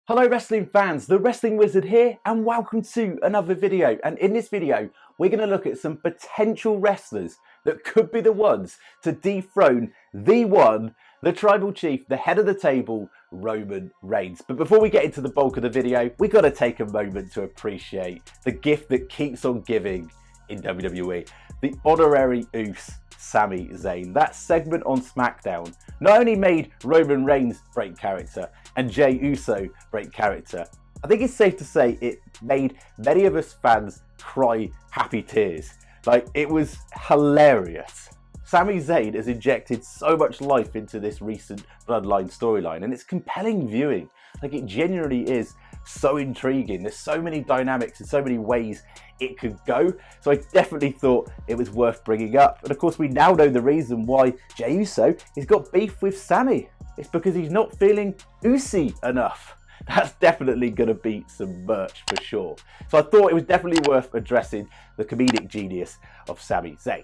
Hello wrestling fans, the Wrestling Wizard here and welcome to another video. And in this video, we're going to look at some potential wrestlers that could be the ones to dethrone the one, the tribal chief, the head of the table, Roman Reigns. But before we get into the bulk of the video, we got to take a moment to appreciate the gift that keeps on giving in WWE. The honorary Oos, Sami Zayn. That segment on SmackDown not only made Roman Reigns break character and Jey Uso break character, I think it's safe to say it made many of us fans cry happy tears. Like, it was hilarious. Sami Zayn has injected so much life into this recent Bloodline storyline, and it's compelling viewing. Like, it genuinely is so intriguing. There's so many dynamics and so many ways it could go. So I definitely thought it was worth bringing up. And of course, we now know the reason why Jey Uso has got beef with Sami. It's because he's not feeling Usy enough. That's definitely going to beat some merch for sure. So I thought it was definitely worth addressing the comedic genius of Sami Zayn.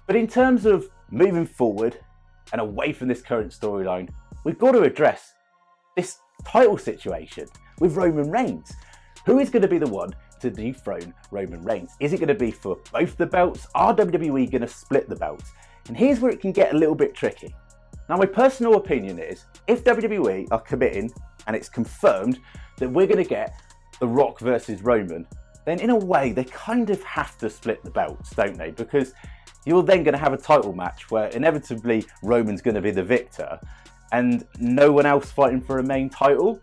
But in terms of moving forward and away from this current storyline, we've got to address this title situation with Roman Reigns. Who is going to be the one to dethrone Roman Reigns? Is it going to be for both the belts? Are WWE going to split the belts? And here's where it can get a little bit tricky. Now, my personal opinion is, if WWE are committing, and it's confirmed, that we're going to get The Rock versus Roman, then in a way, they kind of have to split the belts, don't they? Because you're then going to have a title match where inevitably Roman's going to be the victor and no one else fighting for a main title.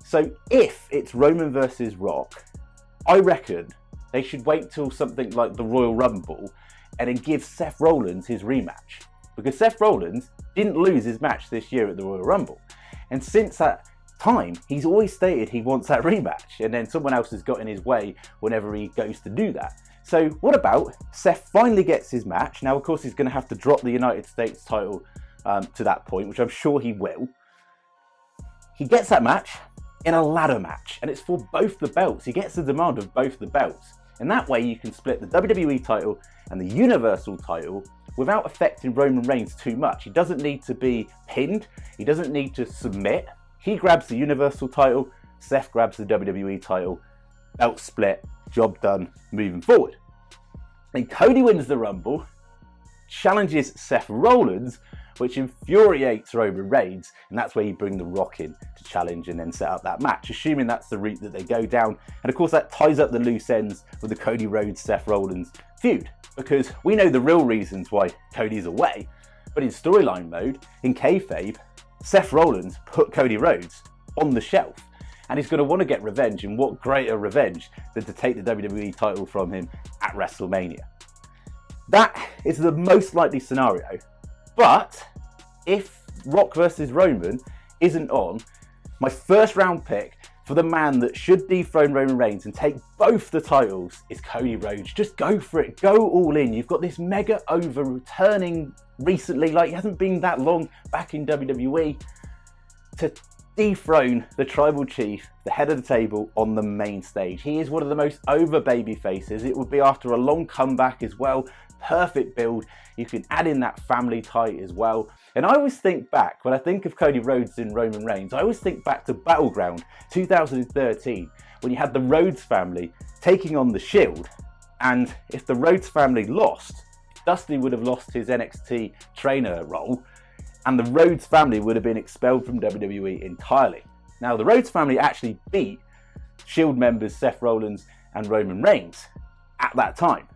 So if it's Roman versus Rock, I reckon they should wait till something like the Royal Rumble and then give Seth Rollins his rematch. Because Seth Rollins didn't lose his match this year at the Royal Rumble. And since that time, he's always stated he wants that rematch. And then someone else has got in his way whenever he goes to do that. So what about Seth finally gets his match? Now, of course, he's going to have to drop the United States title to that point, which I'm sure he will. He gets that match in a ladder match, and it's for both the belts. He gets the demand of both the belts. And that way you can split the WWE title and the Universal title without affecting Roman Reigns too much. He doesn't need to be pinned. He doesn't need to submit. He grabs the Universal title, Seth grabs the WWE title, belt split, job done, moving forward. Then Cody wins the Rumble, challenges Seth Rollins, which infuriates Roman Reigns, and that's where you bring The Rock in to challenge and then set up that match, assuming that's the route that they go down. And of course, that ties up the loose ends with the Cody Rhodes, Seth Rollins feud, because we know the real reasons why Cody's away, but in storyline mode, in kayfabe, Seth Rollins put Cody Rhodes on the shelf, and he's going to want to get revenge, and what greater revenge than to take the WWE title from him at WrestleMania. That is the most likely scenario. But if Rock versus Roman isn't on, my first round pick for the man that should dethrone Roman Reigns and take both the titles is Cody Rhodes. Just go for it. Go all in. You've got this mega over returning recently, like he hasn't been that long back in WWE, to dethrone the tribal chief, the head of the table, on the main stage. He is one of the most over baby faces. It would be after a long comeback as well. Perfect build. You can add in that family tie as well. And I always think back, when I think of Cody Rhodes and Roman Reigns, I always think back to Battleground 2013, when you had the Rhodes family taking on the Shield. And if the Rhodes family lost, Dusty would have lost his NXT trainer role, and the Rhodes family would have been expelled from WWE entirely. Now, the Rhodes family actually beat Shield members Seth Rollins and Roman Reigns at that time.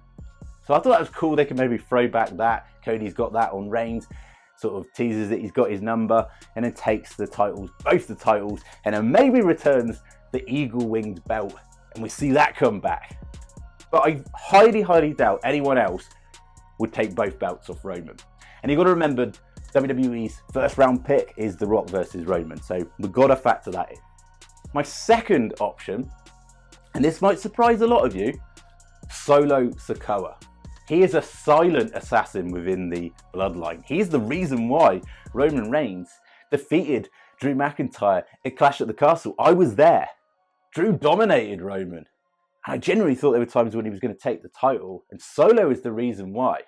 So I thought that was cool. They could maybe throw back that. Cody's got that on Reigns, sort of teases that he's got his number, and then takes the titles, both the titles, and then maybe returns the eagle-winged belt, and we see that come back. But I highly, highly doubt anyone else would take both belts off Roman. And you've got to remember, WWE's first round pick is The Rock versus Roman, so we've got to factor that in. My second option, and this might surprise a lot of you, Solo Sikoa. He is a silent assassin within the Bloodline. He's the reason why Roman Reigns defeated Drew McIntyre at Clash at the Castle. I was there. Drew dominated Roman. And I genuinely thought there were times when he was going to take the title, and Solo is the reason why.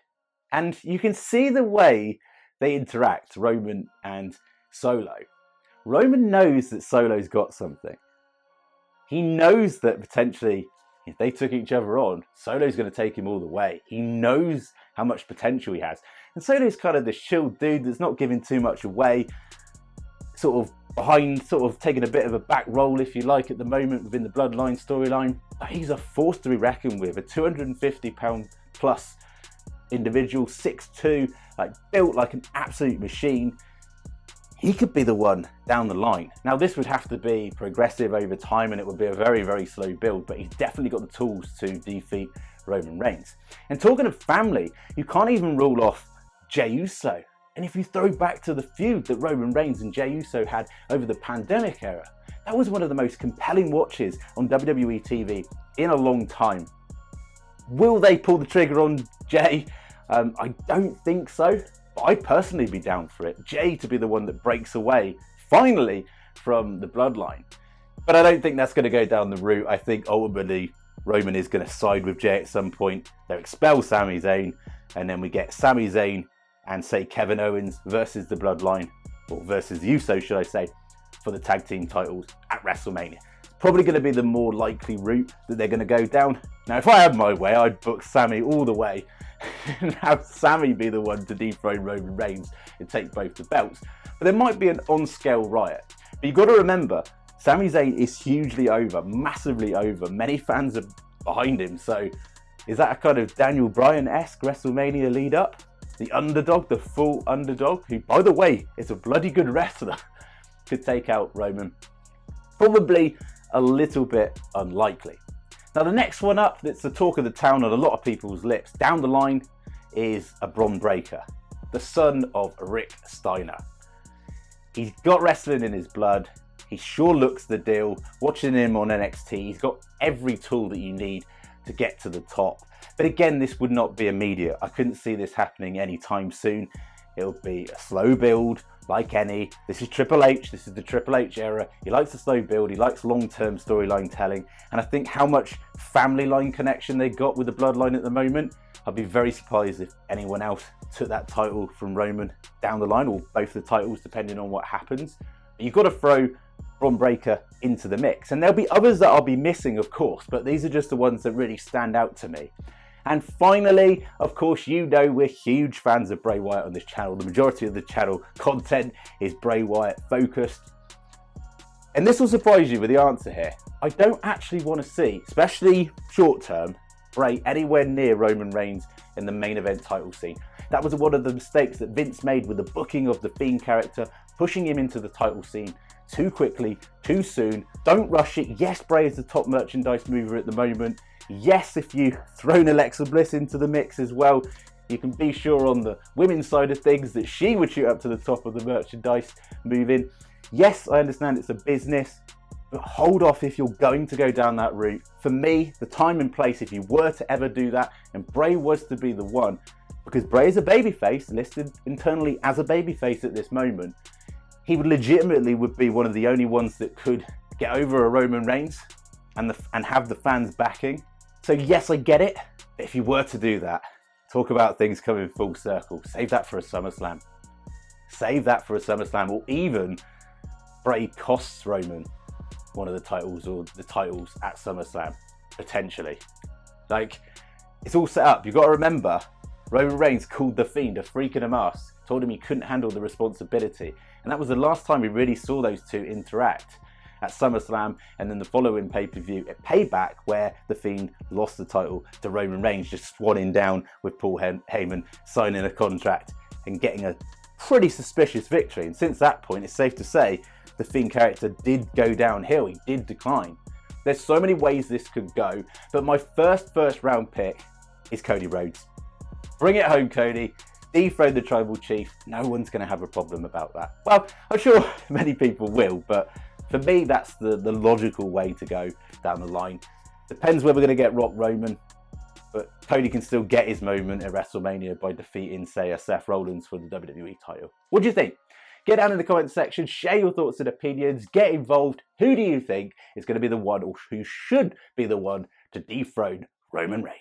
And you can see the way they interact, Roman and Solo. Roman knows that Solo's got something. He knows that potentially if they took each other on, Solo's going to take him all the way. He knows how much potential he has. And Solo's kind of this chilled dude that's not giving too much away, sort of behind, sort of taking a bit of a back role, if you like, at the moment within the Bloodline storyline. But he's a force to be reckoned with, a 250-pound plus individual, 6'2", like built like an absolute machine. He could be the one down the line. Now, this would have to be progressive over time and it would be a very, very slow build, but he's definitely got the tools to defeat Roman Reigns. And talking of family, you can't even rule off Jey Uso. And if you throw back to the feud that Roman Reigns and Jey Uso had over the pandemic era, that was one of the most compelling watches on WWE TV in a long time. Will they pull the trigger on Jey? I don't think so. I'd personally be down for it. Jey to be the one that breaks away, finally, from the Bloodline. But I don't think that's going to go down the route. I think ultimately Roman is going to side with Jey at some point. They'll expel Sami Zayn, and then we get Sami Zayn and, say, Kevin Owens versus the Bloodline, or versus Uso, should I say, for the tag team titles at WrestleMania. It's probably going to be the more likely route that they're going to go down. Now, if I had my way, I'd book Sami all the way and have Sami be the one to dethrone Roman Reigns and take both the belts. But there might be an on-scale riot. But you've got to remember, Sami Zayn is hugely over, massively over. Many fans are behind him. So is that a kind of Daniel Bryan-esque WrestleMania lead-up? The underdog, the full underdog, who, by the way, is a bloody good wrestler, could take out Roman? Probably a little bit unlikely. Now, the next one up that's the talk of the town on a lot of people's lips down the line is a Bron Breakker, the son of Rick Steiner. He's got wrestling in his blood. He sure looks the deal. Watching him on NXT, he's got every tool that you need to get to the top. But again, this would not be immediate. I couldn't see this happening anytime soon. It'll be a slow build, like any. This is Triple H. This is the Triple H era. He likes a slow build. He likes long-term storyline telling. And I think how much family line connection they got with the Bloodline at the moment, I'd be very surprised if anyone else took that title from Roman down the line, or both the titles, depending on what happens. But you've got to throw Bron Breakker into the mix. And there'll be others that I'll be missing, of course, but these are just the ones that really stand out to me. And finally, of course, you know we're huge fans of Bray Wyatt on this channel. The majority of the channel content is Bray Wyatt focused. And this will surprise you with the answer here. I don't actually want to see, especially short term, Bray anywhere near Roman Reigns in the main event title scene. That was one of the mistakes that Vince made with the booking of the Fiend character, pushing him into the title scene too quickly, too soon. Don't rush it. Yes, Bray is the top merchandise mover at the moment. Yes, if you've thrown Alexa Bliss into the mix as well, you can be sure on the women's side of things that she would shoot up to the top of the merchandise moving. Yes, I understand it's a business, but hold off if you're going to go down that route. For me, the time and place, if you were to ever do that, and Bray was to be the one, because Bray is a babyface, listed internally as a babyface at this moment, he would legitimately be one of the only ones that could get over a Roman Reigns and have the fans backing. So yes, I get it, but if you were to do that, talk about things coming full circle, save that for a SummerSlam. Save that for a SummerSlam, or even Bray costs Roman one of the titles, or the titles at SummerSlam, potentially. Like, it's all set up. You've got to remember, Roman Reigns called The Fiend a freak in a mask, told him he couldn't handle the responsibility. And that was the last time we really saw those two interact, at SummerSlam, and then the following pay-per-view at Payback, where The Fiend lost the title to Roman Reigns, just swanning down with Paul Heyman signing a contract and getting a pretty suspicious victory. And since that point, it's safe to say The Fiend character did go downhill. He did decline. There's so many ways this could go, but my first round pick is Cody Rhodes. Bring it home, Cody. Dethrone the Tribal Chief. No one's going to have a problem about that. Well, I'm sure many people will, but for me, that's the logical way to go down the line. Depends whether we're going to get Rock Roman, but Cody can still get his moment at WrestleMania by defeating, say, a Seth Rollins for the WWE title. What do you think? Get down in the comment section, share your thoughts and opinions, get involved. Who do you think is going to be the one, or who should be the one, to dethrone Roman Reigns?